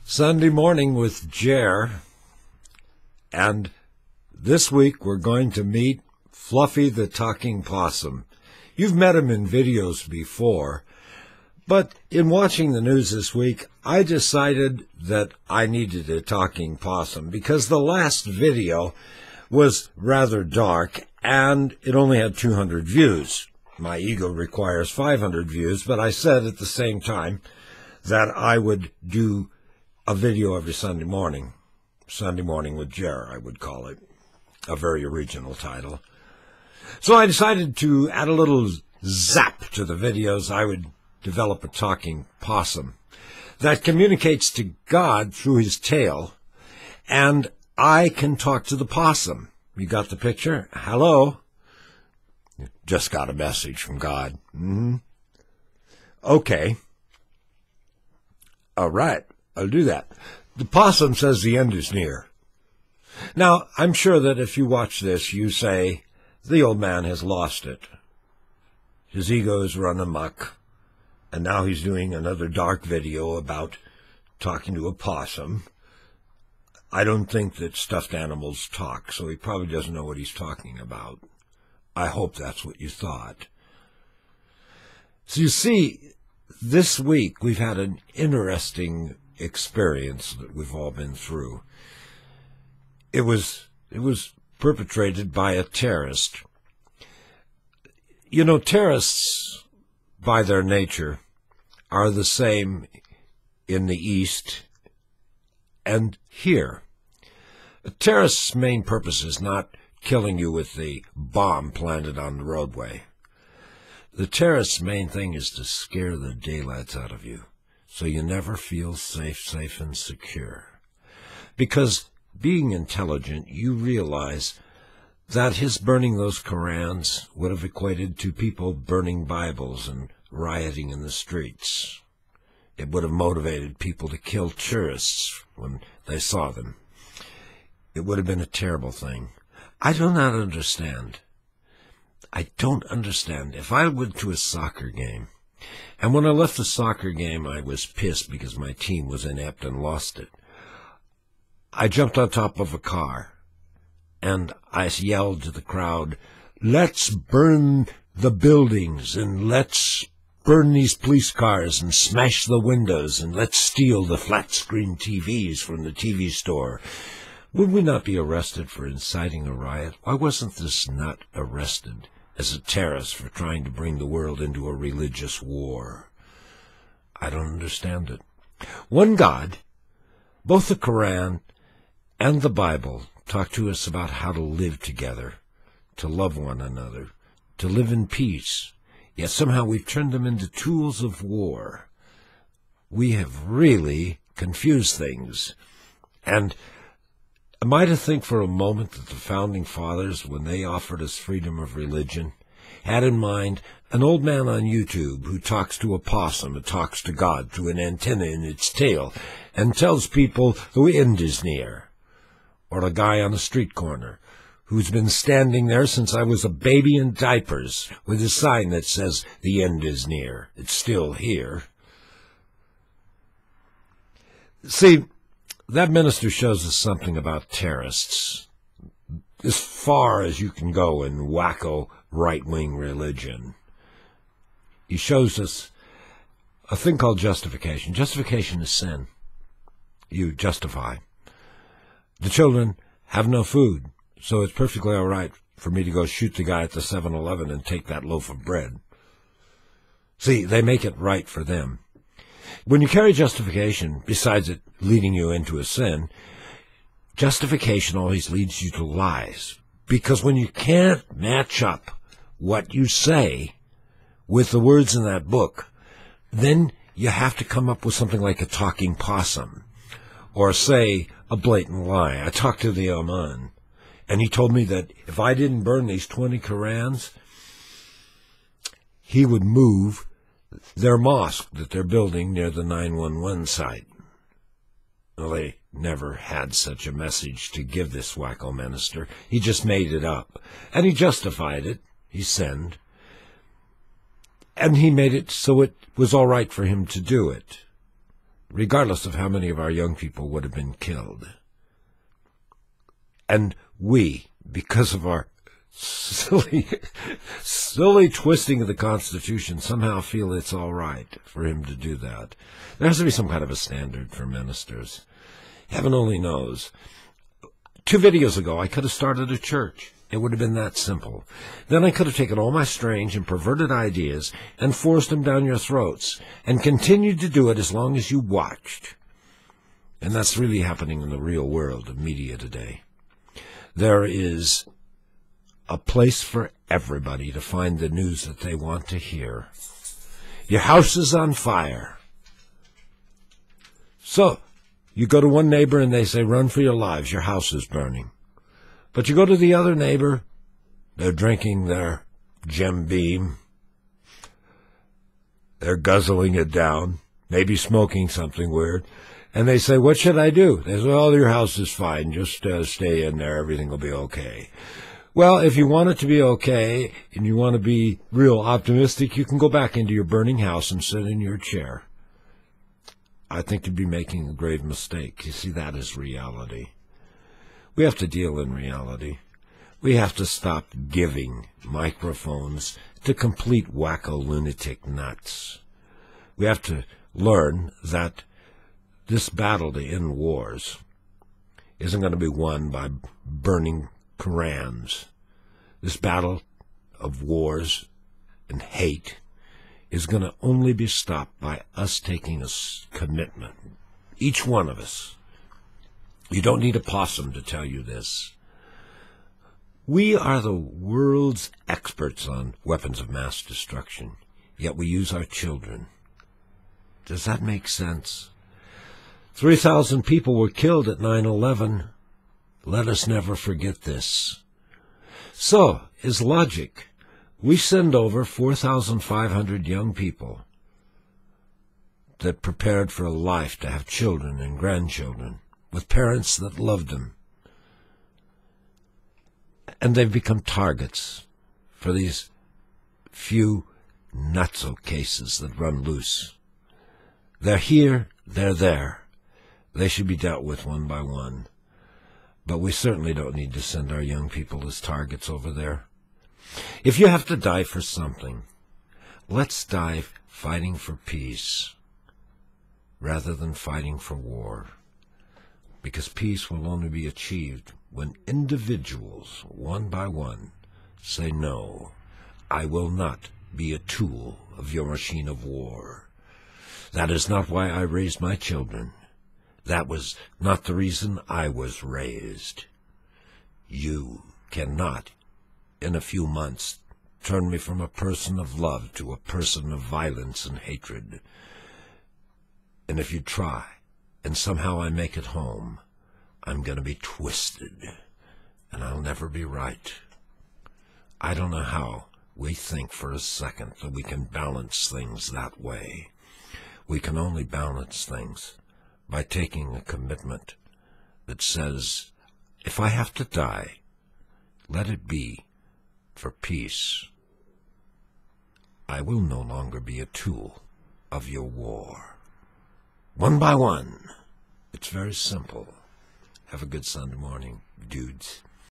Sunday morning with Jer, and this week we're going to meet Fluffy the talking possum. You've met him in videos before, but in watching the news this week, I decided that I needed a talking possum because the last video was rather dark and it only had 200 views. My ego requires 500 views, but I said at the same time that I would do a video every Sunday morning. Sunday morning with Jer, I would call it. A very original title. So I decided to add a little zap to the videos. I would develop a talking possum that communicates to God through his tail, and I can talk to the possum. You got the picture? Hello? Just got a message from God. Okay. All right. I'll do that. The possum says the end is near. Now, I'm sure that if you watch this, you say, the old man has lost it. His ego's run amok, and now he's doing another dark video about talking to a possum. I don't think that stuffed animals talk, so he probably doesn't know what he's talking about. I hope that's what you thought. So you see, this week we've had an interesting experience that we've all been through. It was perpetrated by a terrorist. You know, terrorists, by their nature, are the same in the East and here. A terrorist's main purpose is not killing you with the bomb planted on the roadway. The terrorist's main thing is to scare the daylights out of you, so you never feel safe and secure. Because being intelligent, you realize that his burning those Korans would have equated to people burning Bibles and rioting in the streets. It would have motivated people to kill tourists when they saw them. It would have been a terrible thing. I do not understand. I don't understand. If I went to a soccer game, and when I left the soccer game, I was pissed because my team was inept and lost it. I jumped on top of a car, and I yelled to the crowd, "Let's burn the buildings, and let's burn these police cars, and smash the windows, and let's steal the flat-screen TVs from the TV store." Would we not be arrested for inciting a riot? Why wasn't this nut arrested as a terrorist for trying to bring the world into a religious war? I don't understand it. One God, both the Quran and the Bible, talk to us about how to live together, to love one another, to live in peace. Yet somehow we've turned them into tools of war. We have really confused things. And am I to think for a moment that the Founding Fathers, when they offered us freedom of religion, had in mind an old man on YouTube who talks to a possum and talks to God through an antenna in its tail and tells people the end is near? Or a guy on a street corner who's been standing there since I was a baby in diapers with a sign that says the end is near. It's still here. See, that minister shows us something about terrorists, as far as you can go in wacko right-wing religion. He shows us a thing called justification. Justification is sin. You justify. The children have no food, so it's perfectly all right for me to go shoot the guy at the 7-Eleven and take that loaf of bread. See, they make it right for them. When you carry justification, besides it leading you into a sin, justification always leads you to lies. Because when you can't match up what you say with the words in that book, then you have to come up with something like a talking possum, or say a blatant lie. I talked to the Imam, and he told me that if I didn't burn these 20 Korans, he would move their mosque that they're building near the 911 site. Well, they never had such a message to give this wacko minister. He just made it up, and he justified it. He sinned, and he made it so it was all right for him to do it. regardless of how many of our young people would have been killed. And we, because of our silly twisting of the Constitution, somehow feel it's all right for him to do that. There has to be some kind of a standard for ministers. Heaven only knows. 2 videos ago, I could have started a church. It would have been that simple. Then I could have taken all my strange and perverted ideas and forced them down your throats, and continued to do it as long as you watched. And that's really happening in the real world of media today. There is a place for everybody to find the news that they want to hear. Your house is on fire. So, you go to one neighbor and they say, run for your lives, your house is burning. But you go to the other neighbor, they're drinking their Jim Beam, they're guzzling it down, maybe smoking something weird, and they say, what should I do? They say, oh, your house is fine, just stay in there, everything will be okay. Well, if you want it to be okay, and you want to be real optimistic, you can go back into your burning house and sit in your chair. I think you'd be making a grave mistake. You see, that is reality. We have to deal in reality. We have to stop giving microphones to complete wacko lunatic nuts. We have to learn that this battle to end wars isn't going to be won by burning Korans. This battle of wars and hate is going to only be stopped by us taking a commitment, each one of us. You don't need a possum to tell you this. We are the world's experts on weapons of mass destruction, yet we use our children. Does that make sense? 3,000 people were killed at 9/11. Let us never forget this. So, is logic. We send over 4,500 young people that prepared for a life to have children and grandchildren, with parents that loved them. And they've become targets for these few nutso cases that run loose. They're here, they're there. They should be dealt with one by one. But we certainly don't need to send our young people as targets over there. If you have to die for something, let's die fighting for peace rather than fighting for war. Because peace will only be achieved when individuals, one by one, say, no, I will not be a tool of your machine of war. That is not why I raised my children. That was not the reason I was raised. You cannot, in a few months, turn me from a person of love to a person of violence and hatred. And if you try, and somehow I make it home, I'm going to be twisted, and I'll never be right. I don't know how we think for a second that we can balance things that way. We can only balance things by taking a commitment that says, if I have to die, let it be for peace. I will no longer be a tool of your war. One by one. It's very simple. Have a good Sunday morning, dudes.